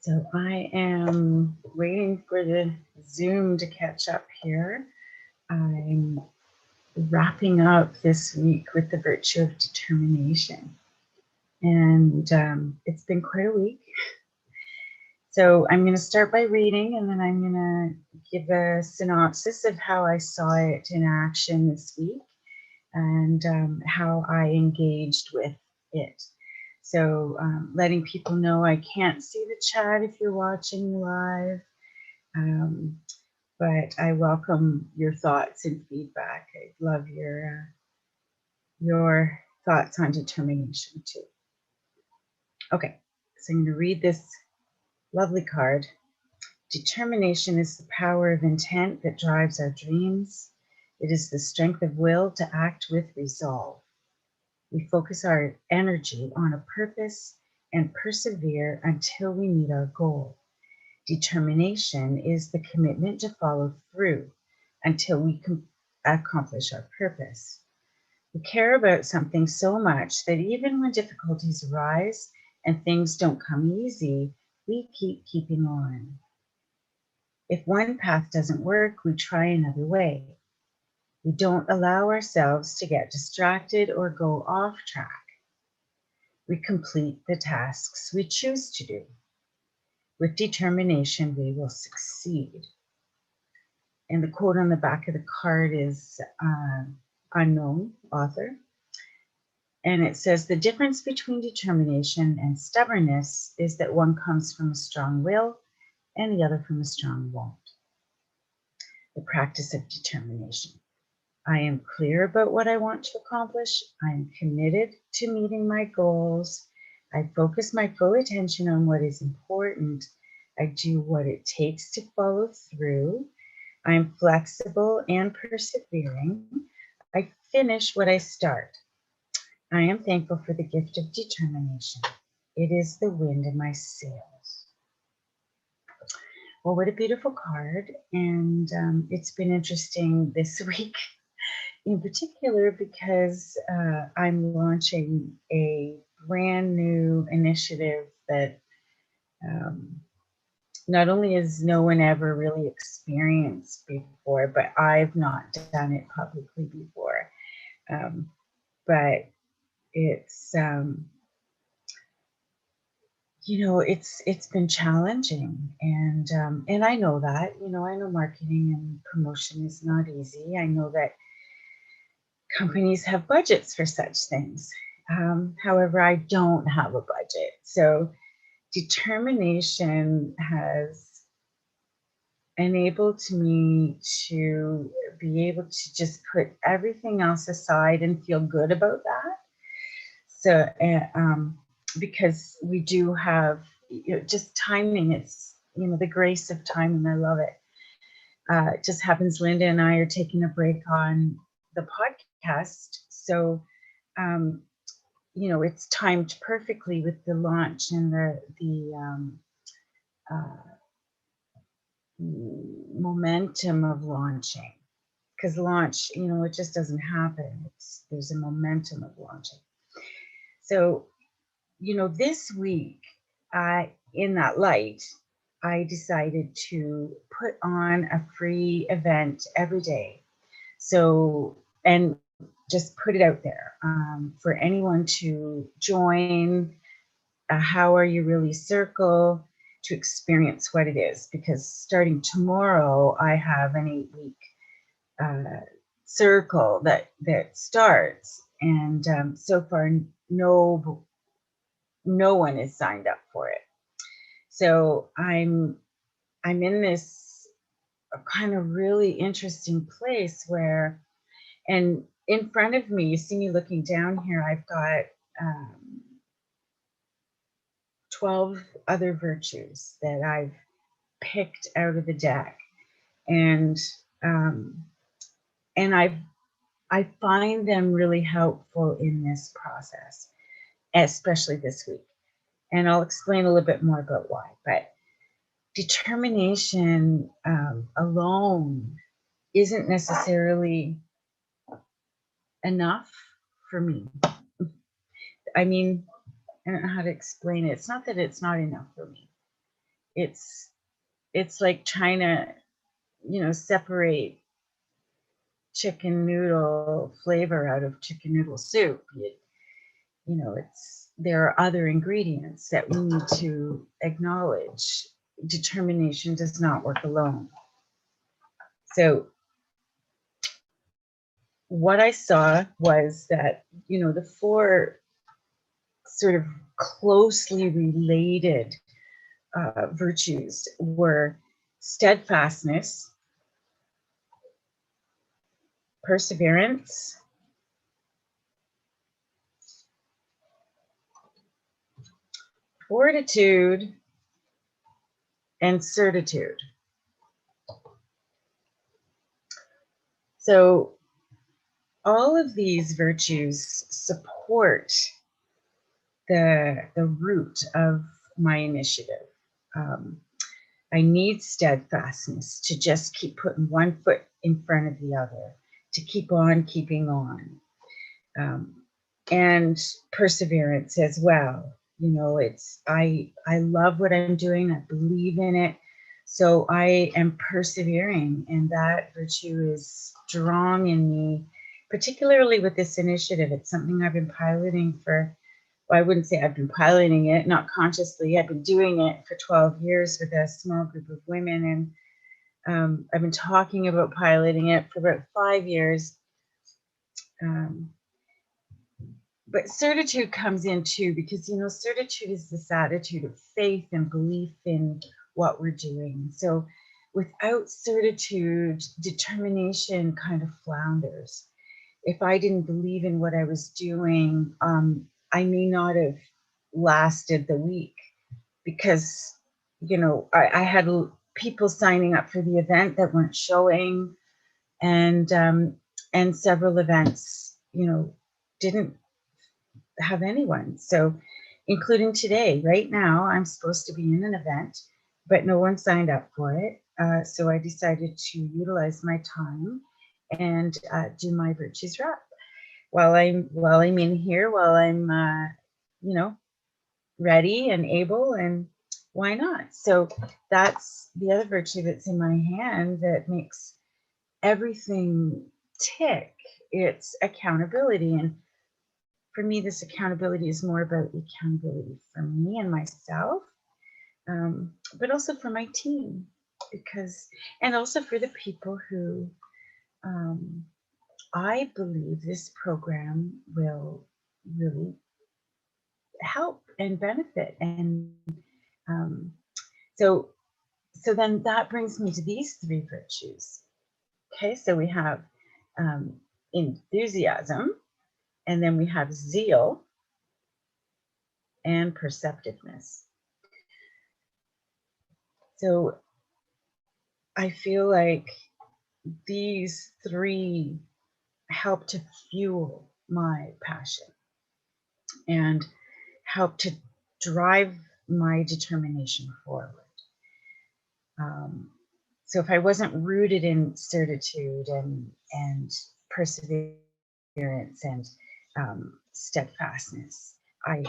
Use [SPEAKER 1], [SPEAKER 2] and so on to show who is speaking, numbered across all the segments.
[SPEAKER 1] So I am waiting for the Zoom to catch up here. I'm wrapping up this week with the virtue of determination. And it's been quite a week. So I'm going to start by reading, and then I'm going to give a synopsis of how I saw it in action this week and how I engaged with it. So letting people know I can't see the chat if you're watching live, but I welcome your thoughts and feedback. I love your thoughts on determination too. Okay, so I'm going to read this lovely card. Determination is the power of intent that drives our dreams. It is the strength of will to act with resolve. We focus our energy on a purpose and persevere until we meet our goal. Determination is the commitment to follow through until we accomplish our purpose. We care about something so much that even when difficulties arise and things don't come easy, we keeping on. If one path doesn't work, we try another way. We don't allow ourselves to get distracted or go off track. We complete the tasks we choose to do. With determination, we will succeed. And the quote on the back of the card is unknown author. And it says, the difference between determination and stubbornness is that one comes from a strong will and the other from a strong won't. The practice of determination. I am clear about what I want to accomplish. I am committed to meeting my goals. I focus my full attention on what is important. I do what it takes to follow through. I am flexible and persevering. I finish what I start. I am thankful for the gift of determination. It is the wind in my sails. Well, what a beautiful card. And it's been interesting this week in particular because I'm launching a brand new initiative that not only has no one ever really experienced before, but I've not done it publicly before. But it's, you know, it's been challenging, and I know that, you know, I know marketing and promotion is not easy. I know that companies have budgets for such things. However, I don't have a budget. So determination has enabled me to be able to just put everything else aside and feel good about that. So, because we do have, you know, just timing, it's, you know, the grace of timing, I love it. It just happens Linda and I are taking a break on the podcast. So, you know, it's timed perfectly with the launch and the momentum of launching. Because launch, you know, it just doesn't happen. There's a momentum of launching. So, you know, this week, in that light, I decided to put on a free event every day. So, and just put it out there for anyone to join. How Are You Really Circle, to experience what it is, because starting tomorrow, I have an 8-week circle that starts, and so far no one is signed up for it. So I'm in this kind of really interesting place where, and in front of me, you see me looking down here, I've got 12 other virtues that I've picked out of the deck, and I find them really helpful in this process, especially this week. And I'll explain a little bit more about why. But determination alone isn't necessarily enough for me. I mean, I don't know how to explain it. It's not that it's not enough for me. it's like trying to, separate chicken noodle flavor out of chicken noodle soup. There are other ingredients that we need to acknowledge. Determination does not work alone. So what I saw was that, the four sort of closely related virtues were steadfastness, perseverance, fortitude, and certitude. So all of these virtues support the root of my initiative. I need steadfastness to just keep putting one foot in front of the other, to keep on keeping on. And perseverance as well. I love what I'm doing. I believe in it. So I am persevering, and that virtue is strong in me, particularly with this initiative. It's something I've been piloting for, well, I wouldn't say I've been piloting it, not consciously. I've been doing it for 12 years with a small group of women, and I've been talking about piloting it for about 5 years. But certitude comes in too, because, certitude is this attitude of faith and belief in what we're doing. So without certitude, determination kind of flounders. If I didn't believe in what I was doing, I may not have lasted the week, because, I had people signing up for the event that weren't showing, and several events, didn't have anyone. So including today, right now, I'm supposed to be in an event, but no one signed up for it. So I decided to utilize my time and do my virtues rep while I'm in here, while I'm ready and able, and why not? So that's the other virtue that's in my hand that makes everything tick. It's accountability. And for me, this accountability is more about accountability for me and myself, but also for my team, and also for the people who I believe this program will really help and benefit. And so then that brings me to these three virtues. Okay, so we have enthusiasm, and then we have zeal and perceptiveness. So I feel like these three help to fuel my passion and help to drive my determination forward. So if I wasn't rooted in certitude and perseverance and steadfastness, I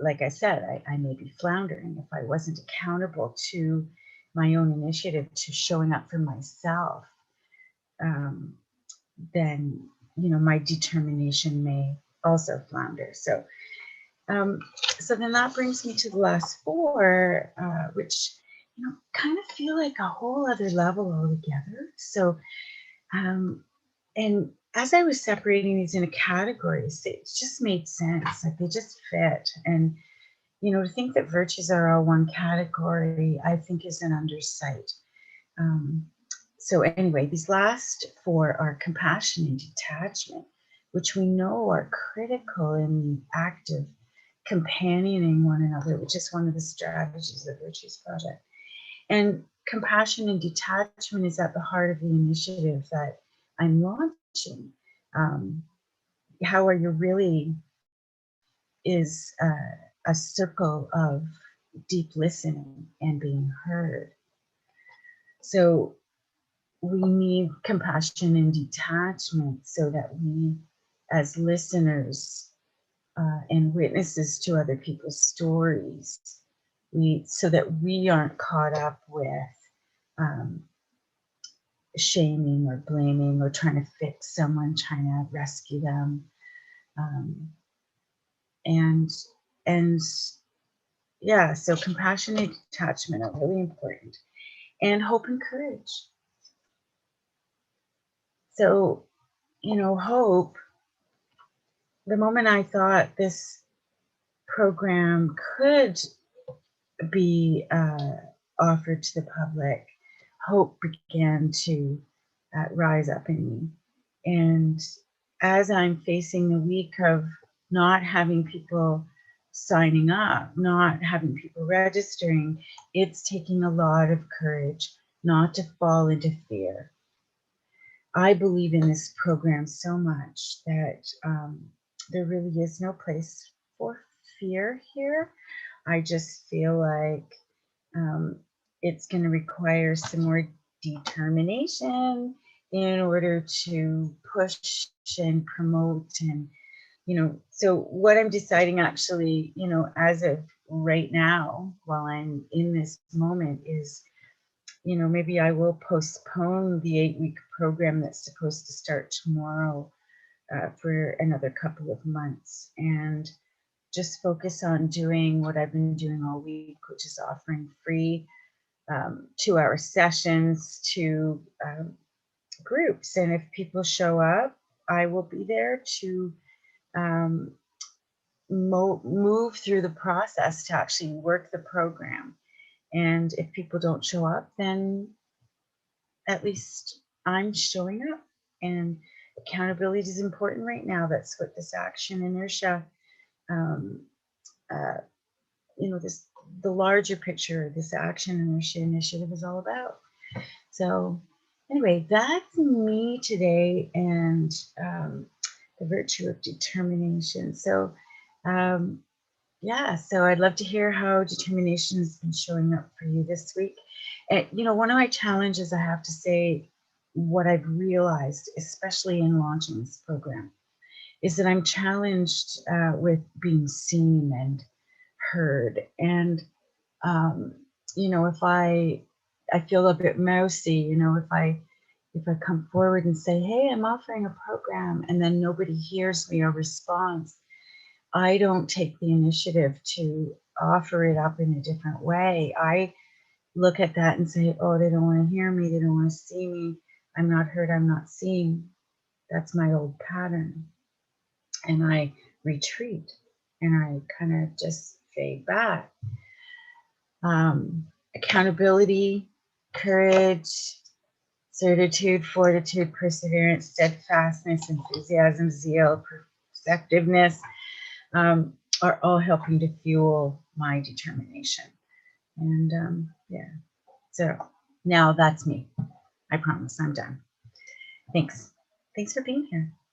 [SPEAKER 1] like I said, I may be floundering. If I wasn't accountable to my own initiative, to showing up for myself, then my determination may also flounder. So then that brings me to the last four, which kind of feel like a whole other level altogether. So and as I was separating these into categories, it just made sense. Like they just fit. And to think that virtues are all one category, I think is an undersight. So anyway, these last four are compassion and detachment, which we know are critical in the act of companioning one another, which is one of the strategies of the Virtues Project. And compassion and detachment is at the heart of the initiative that I'm launching. How Are You Really is a circle of deep listening and being heard. So we need compassion and detachment so that we, as listeners and witnesses to other people's stories, so that we aren't caught up with um, shaming or blaming or trying to fix someone, trying to rescue them. Um, and and yeah, so compassion and detachment are really important, and hope and courage. So, hope, the moment I thought this program could be offered to the public, hope began to rise up in me. And as I'm facing the week of not having people signing up, not having people registering, it's taking a lot of courage not to fall into fear. I believe in this program so much that there really is no place for fear here. I just feel like um, it's going to require some more determination in order to push and promote. And so what I'm deciding actually, as of right now, while I'm in this moment, is maybe I will postpone the 8-week program that's supposed to start tomorrow for another couple of months, and just focus on doing what I've been doing all week, which is offering free 2-hour sessions to groups. And if people show up, I will be there to um, move through the process to actually work the program. And if people don't show up, then at least I'm showing up. And accountability is important right now. That's what this action inertia, um, uh, this the larger picture, this action inertia initiative is all about. So anyway, that's me today, and the virtue of determination. So yeah, so I'd love to hear how determination has been showing up for you this week. And one of my challenges, I have to say, what I've realized, especially in launching this program, is that I'm challenged with being seen and heard. And if I feel a bit mousy, if I come forward and say, hey, I'm offering a program, and then nobody hears me or responds, I don't take the initiative to offer it up in a different way. I look at that and say, oh, they don't want to hear me, they don't want to see me, I'm not heard, I'm not seen. That's my old pattern. And I retreat and I kind of just fade back. Accountability, courage, certitude, fortitude, perseverance, steadfastness, enthusiasm, zeal, perceptiveness are all helping to fuel my determination. And yeah, so now that's me. I promise I'm done. Thanks. Thanks for being here.